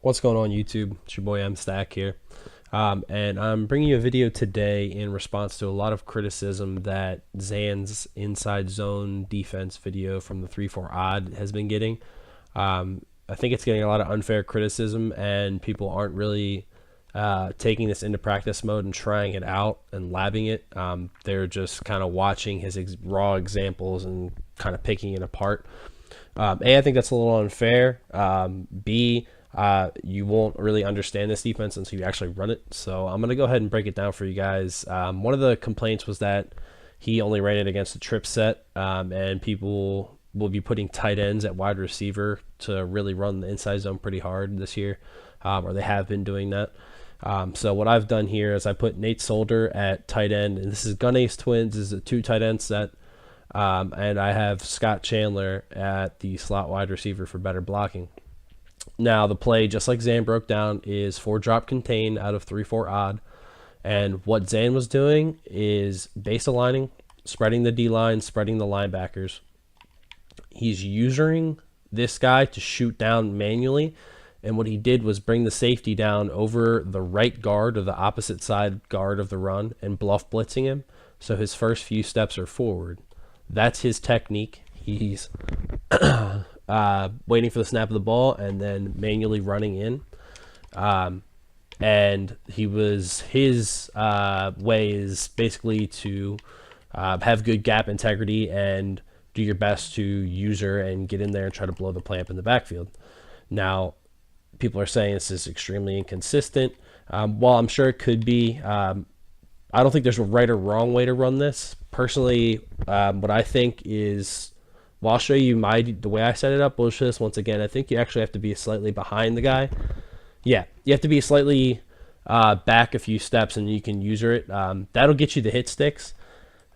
What's going on YouTube? It's your boy M Stack here. And I'm bringing you a video today in response to a lot of criticism that Zan's inside zone defense video from the 3-4 odd has been getting. I think it's getting a lot of unfair criticism, and people aren't really taking this into practice mode and trying it out and labbing it. They're just kind of watching his raw examples and kind of picking it apart. A, I think that's a little unfair. B, you won't really understand this defense until you actually run it. So I'm going to go ahead and break it down for you guys. One of the complaints was that he only ran it against a trip set, and people will be putting tight ends at wide receiver to really run the inside zone pretty hard this year, or they have been doing that. So what I've done here is I put Nate Solder at tight end, and this is Gun Ace Twins. This is a 2 tight end set. And I have Scott Chandler at the slot wide receiver for better blocking. Now, the play, just like Zan broke down, is 4 drop contain out of 3-4 odd. And what Zan was doing is base aligning, spreading the D-line, spreading the linebackers. He's using this guy to shoot down manually. And what he did was bring the safety down over the right guard or the opposite side guard of the run and bluff blitzing him. So his first few steps are forward. That's his technique. He's waiting for the snap of the ball and then manually running in. And his way is basically to have good gap integrity and do your best to user and get in there and try to blow the play up in the backfield. Now, people are saying this is extremely inconsistent. While I'm sure it could be, I don't think there's a right or wrong way to run this. Personally, what I think is, well, I'll show you the way I set it up. We'll show this once again. I think you actually have to be slightly behind the guy. Yeah, you have to be slightly back a few steps, and you can user it. That'll get you the hit sticks.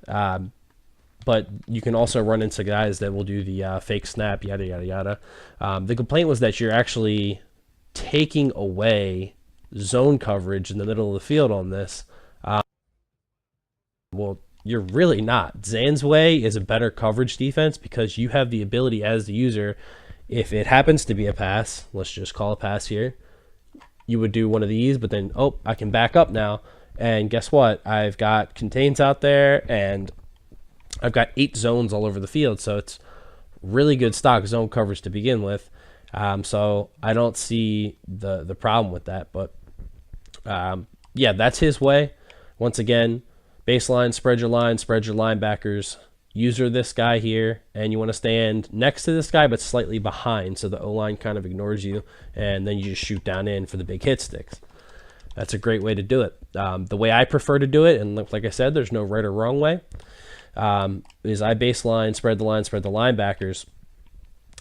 But you can also run into guys that will do the fake snap, yada, yada, yada. The complaint was that you're actually taking away zone coverage in the middle of the field on this. Well, you're really not. Zan's way is a better coverage defense because you have the ability as the user, if it happens to be a pass, let's just call a pass here, you would do one of these, but then, oh, I can back up now. And guess what? I've got contains out there, and I've got 8 zones all over the field. So it's really good stock zone coverage to begin with. So I don't see the problem with that. But, yeah, that's his way. Once again, baseline, spread your line, spread your linebackers, user this guy here, and you want to stand next to this guy but slightly behind so the O-line kind of ignores you, and then you just shoot down in for the big hit sticks. That's a great way to do it. The way I prefer to do it, and like I said, there's no right or wrong way, is I baseline, spread the line, spread the linebackers.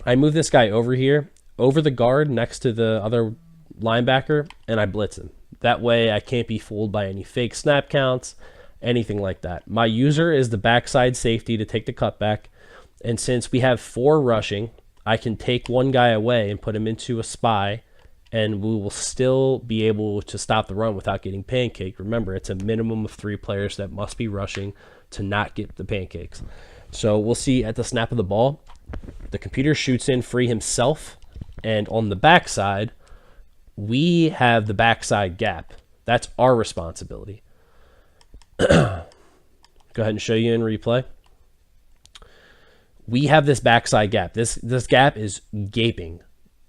I move this guy over here, over the guard next to the other linebacker, and I blitz him. That way I can't be fooled by any fake snap counts, anything like that. My user is the backside safety to take the cutback, and since we have 4 rushing, I can take one guy away and put him into a spy, and we will still be able to stop the run without getting pancaked. Remember, it's a minimum of 3 players that must be rushing to not get the pancakes. So we'll see at the snap of the ball, the computer shoots in free himself, and on the backside, we have the backside gap. That's our responsibility. Go ahead and show you in replay. We have this backside gap. This gap is gaping.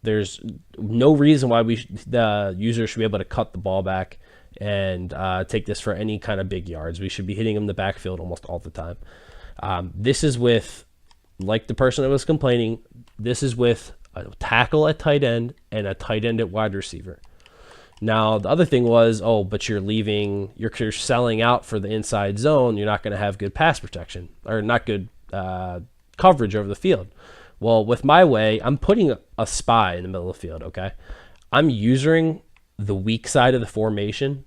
There's no reason why the user should be able to cut the ball back and take this for any kind of big yards. We should be hitting him in the backfield almost all the time. This is with, like the person that was complaining, this is with a tackle at tight end and a tight end at wide receiver. Now, the other thing was, oh, but you're selling out for the inside zone. You're not going to have good pass protection or not good coverage over the field. Well, with my way, I'm putting a spy in the middle of the field, okay? I'm using the weak side of the formation,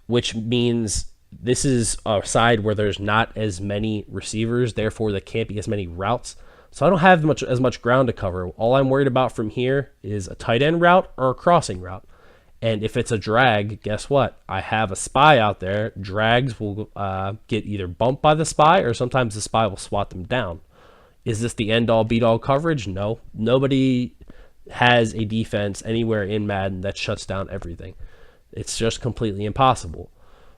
which means this is a side where there's not as many receivers, therefore there can't be as many routes. So I don't have as much ground to cover. All I'm worried about from here is a tight end route or a crossing route. And if it's a drag, guess what? I have a spy out there. Drags will get either bumped by the spy, or sometimes the spy will swat them down. Is this the end-all, beat-all coverage? No. Nobody has a defense anywhere in Madden that shuts down everything. It's just completely impossible.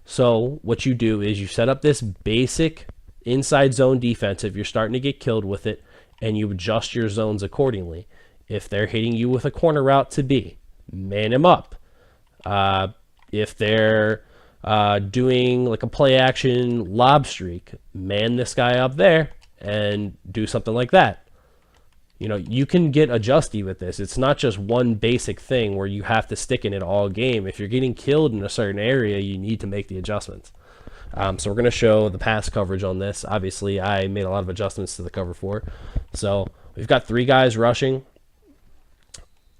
So what you do is you set up this basic inside zone defense if you're starting to get killed with it, and you adjust your zones accordingly. If they're hitting you with a corner route to B, man him up. If they're doing like a play action lob streak, man this guy up there and do something like that. You know, you can get adjusty with this. It's not just one basic thing where you have to stick in it all game. If you're getting killed in a certain area, you need to make the adjustments. So we're going to show the pass coverage on this. Obviously, I made a lot of adjustments to the cover 4. So we've got 3 guys rushing,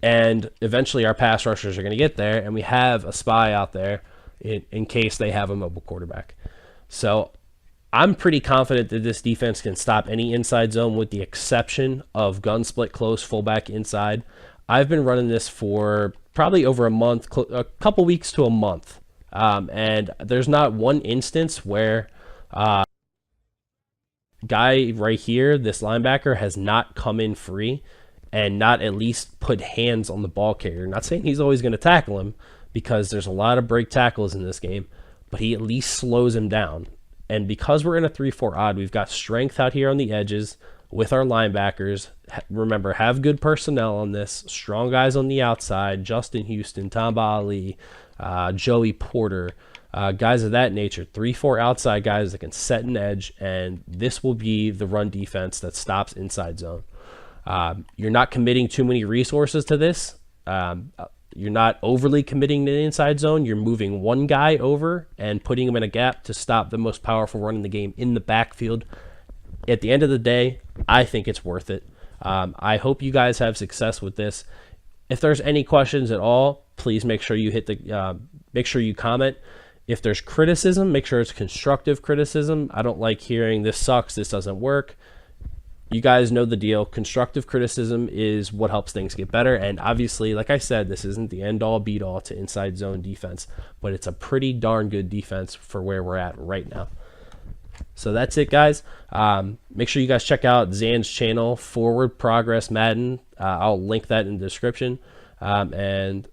and eventually our pass rushers are going to get there, and we have a spy out there in case they have a mobile quarterback. So I'm pretty confident that this defense can stop any inside zone with the exception of gun split close fullback inside. I've been running this for probably over a month, a couple weeks to a month. And there's not one instance where guy right here, this linebacker, has not come in free and not at least put hands on the ball carrier. Not saying he's always going to tackle him, because there's a lot of break tackles in this game, but he at least slows him down. And because we're in a 3-4 odd, we've got strength out here on the edges with our linebackers. Remember, have good personnel on this. Strong guys on the outside. Justin Houston, Tamba Ali, Joey Porter, guys of that nature. 3-4 outside guys that can set an edge, and this will be the run defense that stops inside zone. You're not committing too many resources to this. You're not overly committing to the inside zone. You're moving one guy over and putting him in a gap to stop the most powerful run in the game in the backfield. At the end of the day, I think it's worth it. I hope you guys have success with this. If there's any questions at all, please make sure you make sure you comment. If there's criticism, make sure it's constructive criticism. I don't like hearing this sucks, this doesn't work. You guys know the deal. Constructive criticism is what helps things get better. And obviously, like I said, this isn't the end-all, beat-all to inside zone defense, but it's a pretty darn good defense for where we're at right now. So that's it, guys. Make sure you guys check out Zan's channel, Forward Progress Madden. I'll link that in the description. And